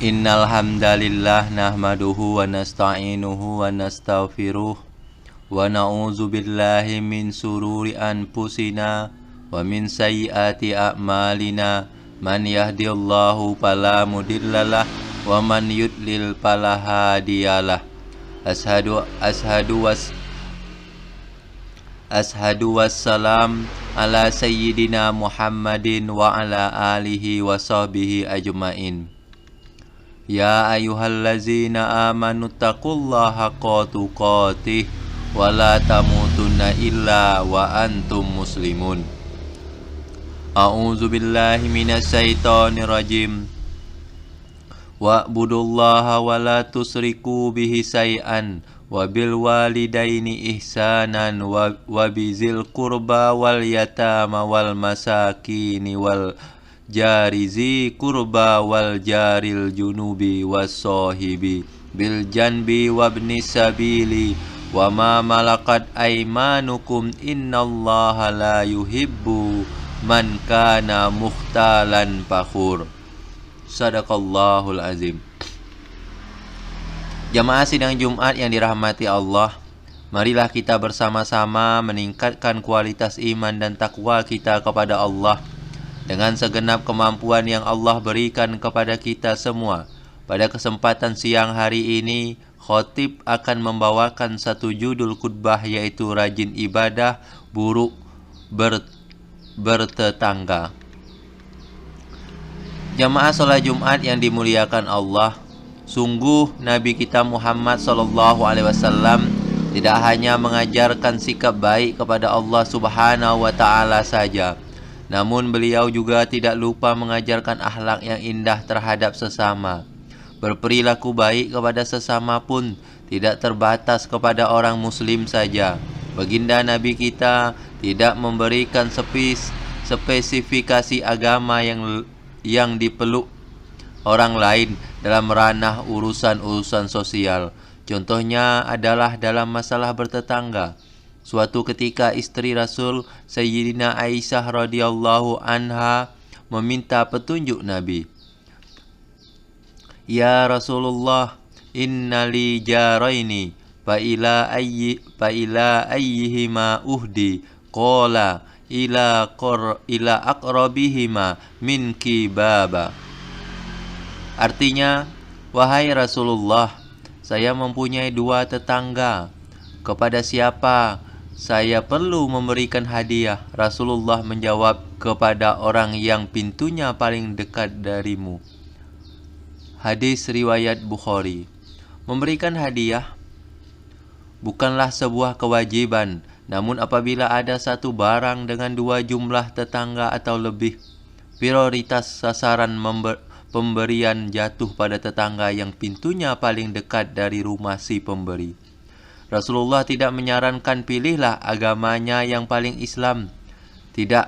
Innal hamdalillah nahmaduhu wa nasta'inuhu wa nastaghfiruh wa na'udzu billahi min sururi anfusina wa min sayyiati a'malina man yahdihillahu fala mudhillalah wa man yudlil fala hadiyalah. Ashhadu wassalam ala sayyidina Muhammadin wa ala alihi wa sahbihi ajmain. Ya ayyuhallazina amanu taqullaha haqqa tuqatih wa la tamutunna illa wa antum muslimun. A'udzu billahi minasyaitonir rajim. Wa'budullaha wa la tusriku bihi syai'an wa bil walidaini ihsanan wa bizil qurba wal yatama wal masakini wal jarizi kurba wal jaril junubi was sahibi bil janbi wabni sabili wa ma malakat aimanukum innallaha la yuhibbu man kana mukhtalan fakhur. Sadaqallahul azim. Jamaah sidang Jumat yang dirahmati Allah, marilah kita bersama-sama meningkatkan kualitas iman dan takwa kita kepada Allah dengan segenap kemampuan yang Allah berikan kepada kita semua. Pada kesempatan siang hari ini, khotib akan membawakan satu judul khutbah, yaitu rajin ibadah, buruk bertetangga. Jamaah sholat Jumat yang dimuliakan Allah, sungguh Nabi kita Muhammad SAW tidak hanya mengajarkan sikap baik kepada Allah Subhanahu wa Ta'ala saja, namun beliau juga tidak lupa mengajarkan akhlak yang indah terhadap sesama. Berperilaku baik kepada sesama pun tidak terbatas kepada orang muslim saja. Baginda Nabi kita tidak memberikan spesifikasi agama yang dipeluk orang lain dalam ranah urusan-urusan sosial. Contohnya adalah dalam masalah bertetangga. Suatu ketika istri Rasul Sayyidina Aisyah radhiyallahu anha meminta petunjuk Nabi. Ya Rasulullah, innali jaraini fa ila ayyihima uhdi qala ila aqrabihima minki baba. Artinya, wahai Rasulullah, saya mempunyai dua tetangga. Kepada siapa saya perlu memberikan hadiah? Rasulullah menjawab, kepada orang yang pintunya paling dekat darimu. Hadis riwayat Bukhari. Memberikan hadiah bukanlah sebuah kewajiban, namun apabila ada satu barang dengan dua jumlah tetangga atau lebih, prioritas sasaran pemberian jatuh pada tetangga yang pintunya paling dekat dari rumah si pemberi. Rasulullah tidak menyarankan pilihlah agamanya yang paling Islam. Tidak.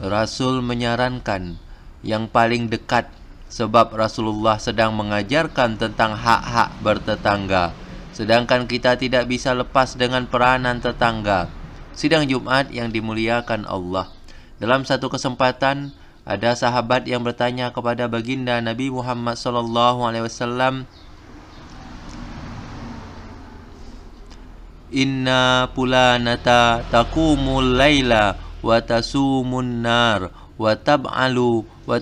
Rasul menyarankan yang paling dekat, sebab Rasulullah sedang mengajarkan tentang hak-hak bertetangga. Sedangkan kita tidak bisa lepas dengan peranan tetangga. Sidang Jumat yang dimuliakan Allah. Dalam satu kesempatan, ada sahabat yang bertanya kepada baginda Nabi Muhammad SAW, Inna pulanata taqumul laila wa tasumun nar wa tab'alu wa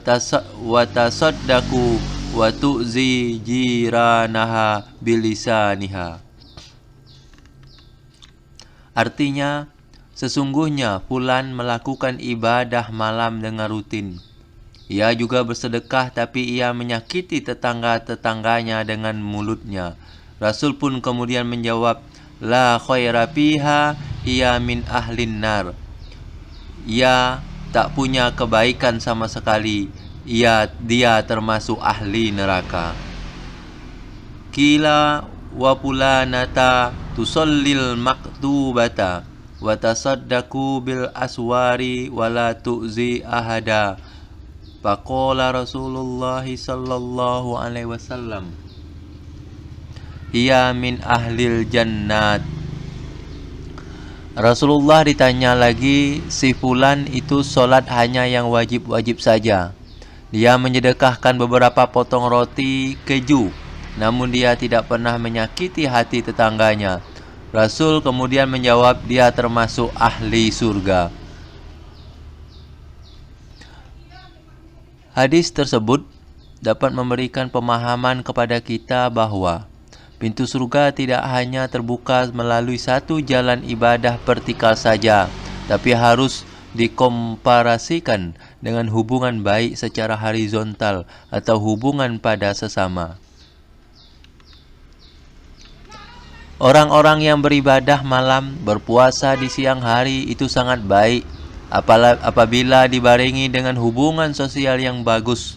tasaddaqu wa tu'zi jiranaha bilisaniha. Artinya, sesungguhnya fulan melakukan ibadah malam dengan rutin. Ia juga bersedekah, tapi ia menyakiti tetangga-tetangganya dengan mulutnya. Rasul pun kemudian menjawab, La khaira fiha hiya min ahlin nar. Ia tak punya kebaikan sama sekali. Dia termasuk ahli neraka. Kila wa pulanata tusallil maktubata wa tasaddaqu bil aswari wa la tu'zi ahada. Faqala Rasulullah sallallahu alaihi wasallam, Hiya min ahlil jannat. Rasulullah ditanya lagi, si fulan itu sholat hanya yang wajib-wajib saja. Dia menyedekahkan beberapa potong roti keju, namun dia tidak pernah menyakiti hati tetangganya. Rasul kemudian menjawab, dia termasuk ahli surga. Hadis tersebut dapat memberikan pemahaman kepada kita bahwa pintu surga tidak hanya terbuka melalui satu jalan ibadah vertikal saja, tapi harus dikomparasikan dengan hubungan baik secara horizontal atau hubungan pada sesama. Orang-orang yang beribadah malam, berpuasa di siang hari itu sangat baik apabila dibarengi dengan hubungan sosial yang bagus,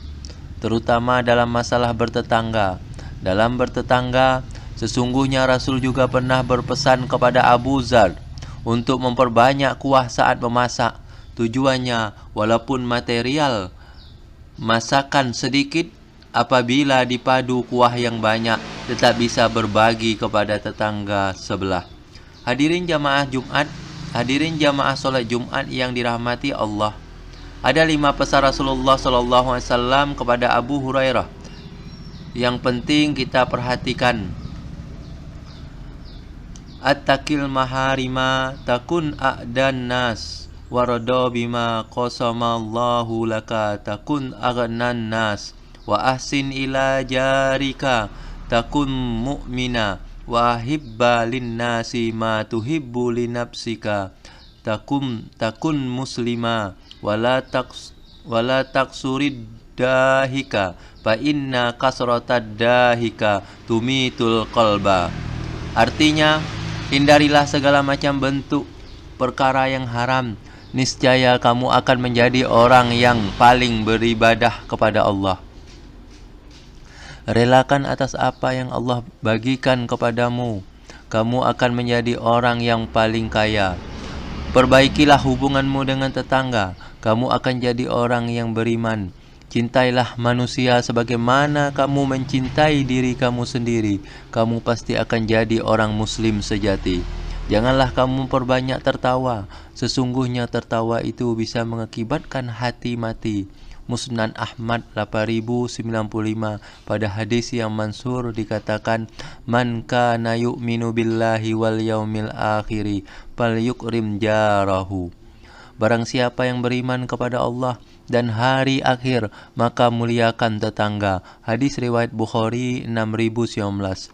terutama dalam masalah bertetangga. Dalam bertetangga, sesungguhnya Rasul juga pernah berpesan kepada Abu Dzar untuk memperbanyak kuah saat memasak. Tujuannya, walaupun material masakan sedikit, apabila dipadu kuah yang banyak, tetap bisa berbagi kepada tetangga sebelah. Hadirin jamaah sholat Jumat yang dirahmati Allah. Ada 5 pesan Rasulullah SAW kepada Abu Hurairah yang penting kita perhatikan. At-takil maharima takun a'dan nas warada bima qasamallahu laka takun aghnan nas wa ahsin ila jarika takun mu'mina wa hibba linnasi ma tuhibbu linafsika takun muslima wala taksurid dahika fa inna kasratad dahika tumitul qalba. Artinya, hindarilah segala macam bentuk perkara yang haram, niscaya kamu akan menjadi orang yang paling beribadah kepada Allah. Relakan atas apa yang Allah bagikan kepadamu, kamu akan menjadi orang yang paling kaya. Perbaikilah hubunganmu dengan tetangga, kamu akan jadi orang yang beriman. Cintailah manusia sebagaimana kamu mencintai diri kamu sendiri, kamu pasti akan jadi orang muslim sejati. Janganlah kamu perbanyak tertawa, sesungguhnya tertawa itu bisa mengakibatkan hati mati. Musnad Ahmad 8095. Pada hadis yang mansur dikatakan, man kana yu'minu billahi wal yaumil akhiri falyukrim jarahu. Barang siapa yang beriman kepada Allah dan hari akhir, maka muliakan tetangga. Hadis riwayat Bukhari 6019.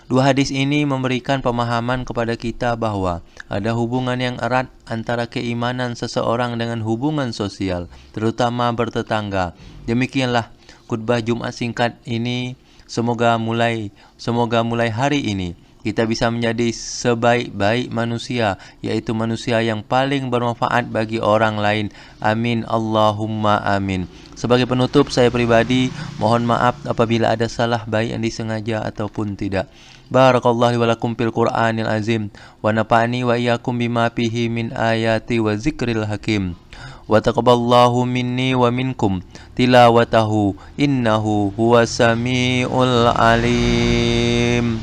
Dua hadis ini memberikan pemahaman kepada kita bahwa ada hubungan yang erat antara keimanan seseorang dengan hubungan sosial, terutama bertetangga. Demikianlah khutbah Jumat singkat ini. Semoga mulai hari ini kita bisa menjadi sebaik-baik manusia, yaitu manusia yang paling bermanfaat bagi orang lain. Amin Allahumma amin. Sebagai penutup, saya pribadi mohon maaf apabila ada salah baik yang disengaja ataupun tidak. Barakallahu li wa lakum fil Qur'anil azim wa nafa'ani wa iyyakum bima fihi min ayati wa zikril hakim. Wa taqabbalallahu minni wa minkum tilawatahu innahu huwas samiul alim.